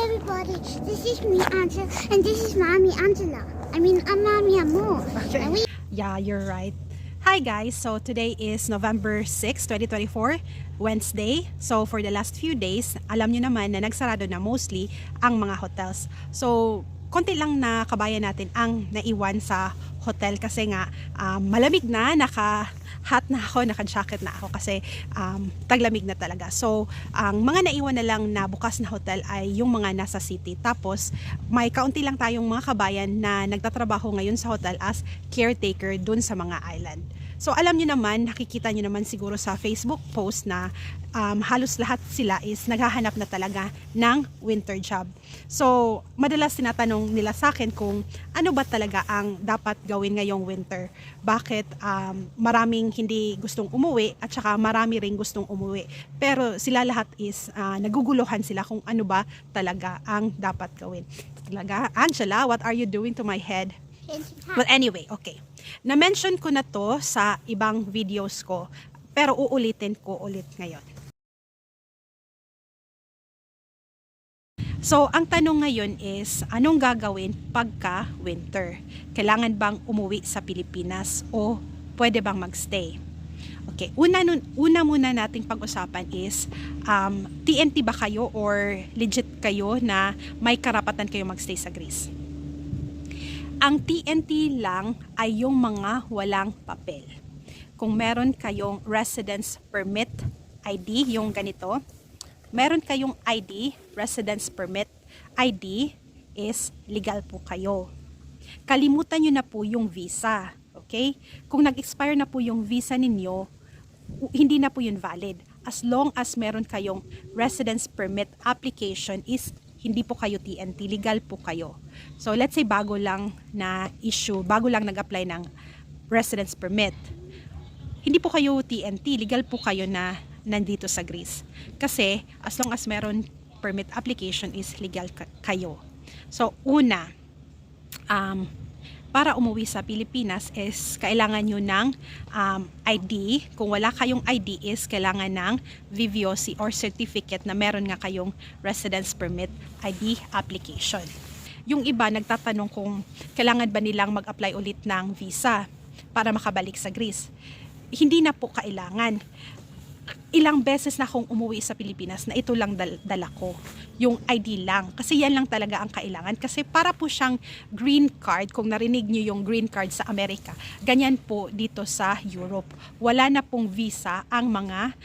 everybody, this is me, Angela, and this is Mommy Angela. I'm Mommy Amor. Okay. And we Yeah, you're right. Hi guys, so today is November 6, 2024, Wednesday. So for the last few days, alam nyo naman na nagsarado na mostly ang mga hotels. So konti lang na kabayan natin ang naiwan sa hotel kasi nga malamig na, naka-hat na ako, naka-jacket na ako kasi taglamig na talaga. So ang mga naiwan na lang na bukas na hotel ay yung mga nasa city. Tapos may kaunti lang tayong mga kabayan na nagtatrabaho ngayon sa hotel as caretaker dun sa mga island. So alam nyo naman, nakikita nyo naman siguro sa Facebook post na halos lahat sila is naghahanap na talaga ng winter job. So madalas tinatanong nila sa akin kung ano ba talaga ang dapat gawin ngayong winter. Bakit maraming hindi gustong umuwi at saka marami ring gustong umuwi. Pero sila lahat is naguguluhan sila kung ano ba talaga ang dapat gawin. Talaga, Angela, what are you doing to my head? Well, anyway, okay. Na-mention ko na to sa ibang videos ko, pero uulitin ko ulit ngayon. So, ang tanong ngayon is, anong gagawin pagka winter? Kailangan bang umuwi sa Pilipinas o pwede bang magstay? Okay, una muna nating pag-usapan is, TNT ba kayo or legit kayo na may karapatan kayo magstay sa Greece? Ang TNT lang ay yung mga walang papel. Kung meron kayong residence permit ID, yung ganito, meron kayong ID, residence permit ID, is legal po kayo. Kalimutan nyo na po yung visa, okay? Kung nag-expire na po yung visa ninyo, hindi na po yun valid. As long as meron kayong residence permit application is hindi po kayo TNT, legal po kayo. So let's say bago lang na issue, bago lang nag-apply ng residence permit. Hindi po kayo TNT, legal po kayo na nandito sa Greece. Kasi as long as meron permit application is legal kayo. So una, para umuwi sa Pilipinas is kailangan nyo ng ID. Kung wala kayong ID is kailangan ng VVOC or certificate na meron nga kayong residence permit ID application. Yung iba nagtatanong kung kailangan ba nilang mag-apply ulit ng visa para makabalik sa Greece. Hindi na po kailangan. Ilang beses na akong umuwi sa Pilipinas na ito lang dala ko, yung ID lang, kasi yan lang talaga ang kailangan, kasi para po siyang green card. Kung narinig nyo yung green card sa Amerika, ganyan po dito sa Europe. Wala na pong visa ang mga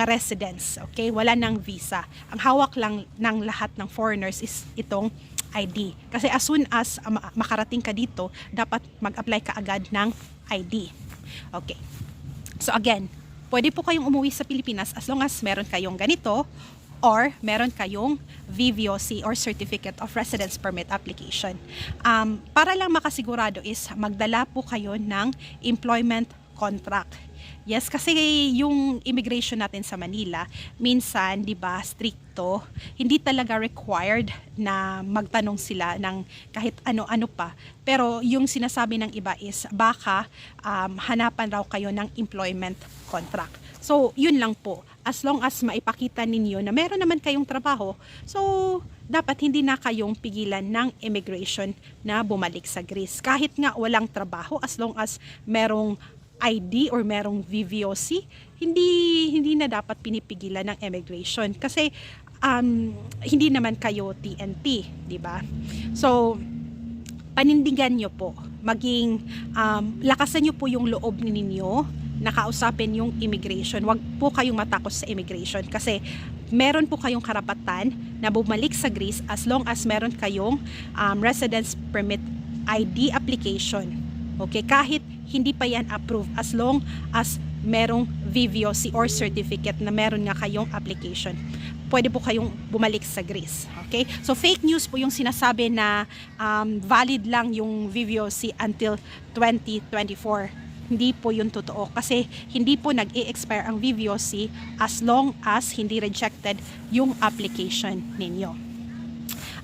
residents, okay? Wala nang visa. Ang hawak lang ng lahat ng foreigners is itong ID, kasi as soon as makarating ka dito, dapat mag-apply ka agad ng ID. Okay, so again, pwede po kayong umuwi sa Pilipinas as long as meron kayong ganito or meron kayong VVOC or Certificate of Residence Permit application. Para lang makasigurado is magdala po kayo ng employment contract. Yes, kasi yung immigration natin sa Manila, minsan, di ba, stricto, hindi talaga required na magtanong sila ng kahit ano-ano pa. Pero yung sinasabi ng iba is baka hanapan raw kayo ng employment contract. So, yun lang po. As long as maipakita ninyo na meron naman kayong trabaho, so dapat hindi na kayong pigilan ng immigration na bumalik sa Greece. Kahit nga walang trabaho, as long as merong ID or merong VVOC, hindi na dapat pinipigilan ng immigration kasi hindi naman kayo TNT, di ba? So panindigan nyo po, maging lakasan nyo po yung loob ninyo, nakausapin yung immigration. Wag po kayong matakot sa immigration kasi meron po kayong karapatan na bumalik sa Greece as long as meron kayong residence permit ID application. Okay, kahit hindi pa yan approved, as long as merong VVOC or certificate na meron nga kayong application, pwede po kayong bumalik sa Greece. Okay, so fake news po yung sinasabi na valid lang yung VVOC until 2024. Hindi po yun totoo kasi hindi po nag-i-expire ang VVOC as long as hindi rejected yung application ninyo.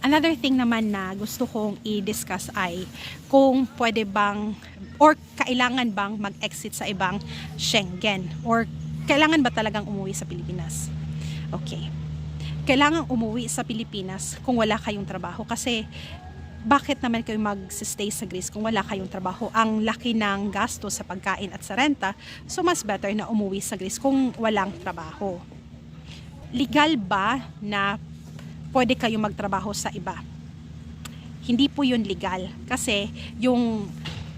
Another thing naman na gusto kong i-discuss ay kung pwede bang or kailangan bang mag-exit sa ibang Schengen or kailangan ba talagang umuwi sa Pilipinas. Okay. kailangang umuwi sa Pilipinas kung wala kayong trabaho. Kasi bakit naman kayo mag-stay sa Greece kung wala kayong trabaho? Ang laki ng gasto sa pagkain at sa renta, so mas better na umuwi sa Greece kung walang trabaho. Legal ba na pwede kayong magtrabaho sa iba? Hindi po yun legal kasi yung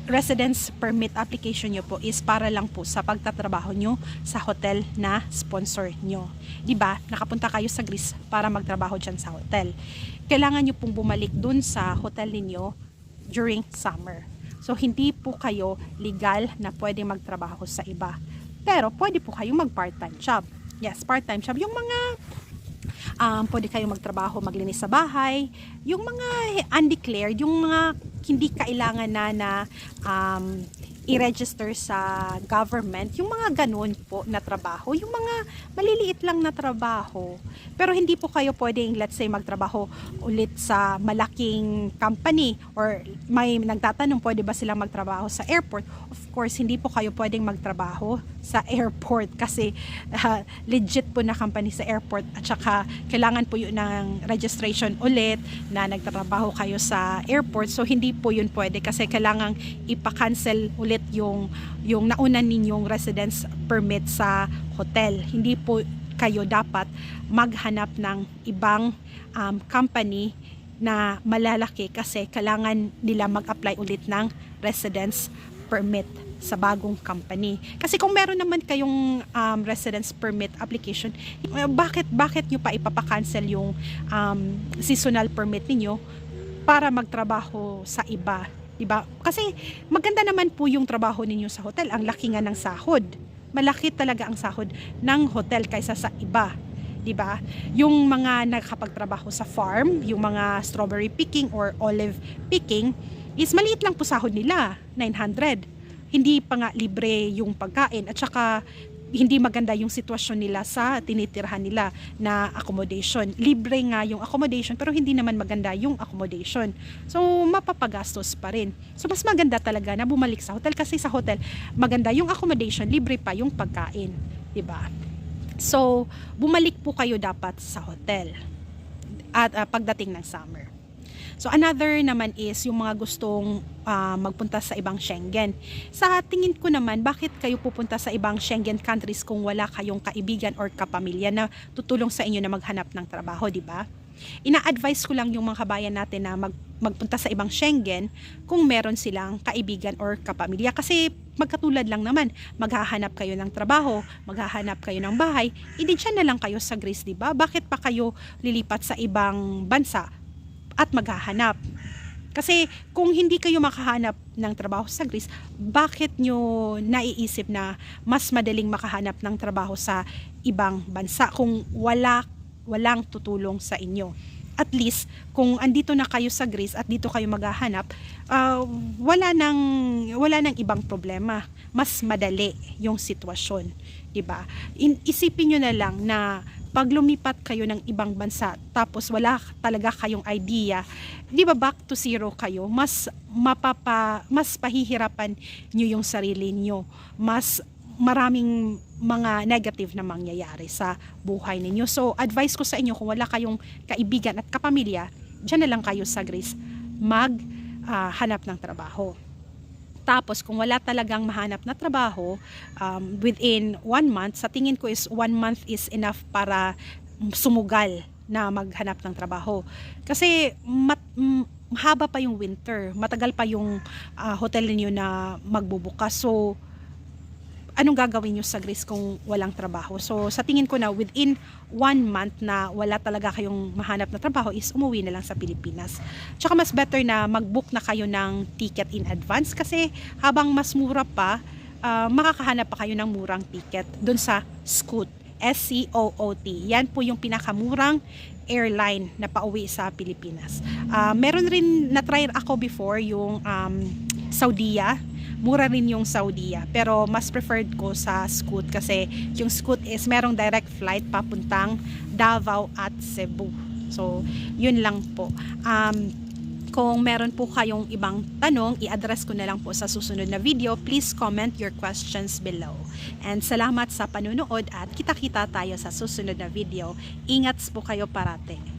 residence permit application nyo po is para lang po sa pagtatrabaho nyo sa hotel na sponsor nyo. Diba? Nakapunta kayo sa Greece para magtrabaho dyan sa hotel. Kailangan nyo pong bumalik dun sa hotel ninyo during summer. So, hindi po kayo legal na pwede magtrabaho sa iba. Pero, pwede po kayong mag-part-time job. Yes, part-time job. Yung mga pwede kayong magtrabaho, maglinis sa bahay, yung mga undeclared, yung mga hindi kailangan na i-register sa government, yung mga ganun po na trabaho, yung mga maliliit lang na trabaho. Pero hindi po kayo pwedeng, let's say, magtrabaho ulit sa malaking company or may nagtatanong pwede ba silang magtrabaho sa airport. Of course, hindi po kayo pwedeng magtrabaho sa airport kasi legit po na company sa airport at saka kailangan po yun ng registration ulit na nagtatrabaho kayo sa airport. So, hindi po yun pwede kasi kailangang ipa-cancel ulit yung naunan ninyong residence permit sa hotel. Hindi po kayo dapat maghanap ng ibang company na malalaki kasi kailangan nila mag-apply ulit ng residence permit sa bagong company. Kasi kung meron naman kayong residence permit application, bakit nyo pa ipapa-cancel yung seasonal permit niyo para magtrabaho sa iba? Diba? Kasi maganda naman po yung trabaho ninyo sa hotel. Ang laki nga ng sahod. Malaki talaga ang sahod ng hotel kaysa sa iba. Diba? Yung mga nakakapagtrabaho sa farm, yung mga strawberry picking or olive picking, is maliit lang po sahod nila, 900. Hindi pa nga libre yung pagkain at saka hindi maganda yung sitwasyon nila sa tinitirhan nila na accommodation. Libre nga yung accommodation pero hindi naman maganda yung accommodation. So, mapapagastos pa rin. So, mas maganda talaga na bumalik sa hotel kasi sa hotel, maganda yung accommodation, libre pa yung pagkain. Diba? So, bumalik po kayo dapat sa hotel at pagdating ng summer. So, another naman is yung mga gustong magpunta sa ibang Schengen. Sa tingin ko naman, bakit kayo pupunta sa ibang Schengen countries kung wala kayong kaibigan or kapamilya na tutulong sa inyo na maghanap ng trabaho, di ba? Ina-advise ko lang yung mga kabayan natin na magpunta sa ibang Schengen kung meron silang kaibigan or kapamilya. Kasi magkatulad lang naman, maghahanap kayo ng trabaho, maghahanap kayo ng bahay, hindi dyan na lang kayo sa Greece, di ba? Bakit pa kayo lilipat sa ibang bansa at maghahanap? Kasi kung hindi kayo makahanap ng trabaho sa Greece, bakit nyo naiisip na mas madaling makahanap ng trabaho sa ibang bansa kung walang tutulong sa inyo? At least, kung andito na kayo sa Greece at dito kayo maghahanap, wala nang ibang problema. Mas madali yung sitwasyon, diba? Isipin nyo na lang na pag lumipat kayo ng ibang bansa tapos wala talaga kayong idea, di ba back to zero kayo, mas pahihirapan nyo yung sarili nyo, mas maraming mga negative na mangyayari sa buhay ninyo. So, advice ko sa inyo, kung wala kayong kaibigan at kapamilya, dyan na lang kayo sa Greece maghanap ng trabaho. Tapos, kung wala talagang mahanap na trabaho, within 1 month, sa tingin ko is 1 month is enough para sumugal na maghanap ng trabaho. Kasi, mahaba pa yung winter, matagal pa yung hotel niyo na magbubukas. So, anong gagawin nyo sa Greece kung walang trabaho? So, sa tingin ko na within 1 month na wala talaga kayong mahanap na trabaho is umuwi na lang sa Pilipinas. Tsaka mas better na mag-book na kayo ng ticket in advance kasi habang mas mura pa, makakahanap pa kayo ng murang ticket dun sa Scoot. SCOOT. Yan po yung pinakamurang airline na pauwi sa Pilipinas. Meron rin na-try ako before yung Saudia. Mura rin yung Saudia, pero mas preferred ko sa Scoot kasi yung Scoot is merong direct flight papuntang Davao at Cebu. So, yun lang po. Kung meron po kayong ibang tanong, i-address ko na lang po sa susunod na video. Please comment your questions below. And salamat sa panunood at kita-kita tayo sa susunod na video. Ingat po kayo parate.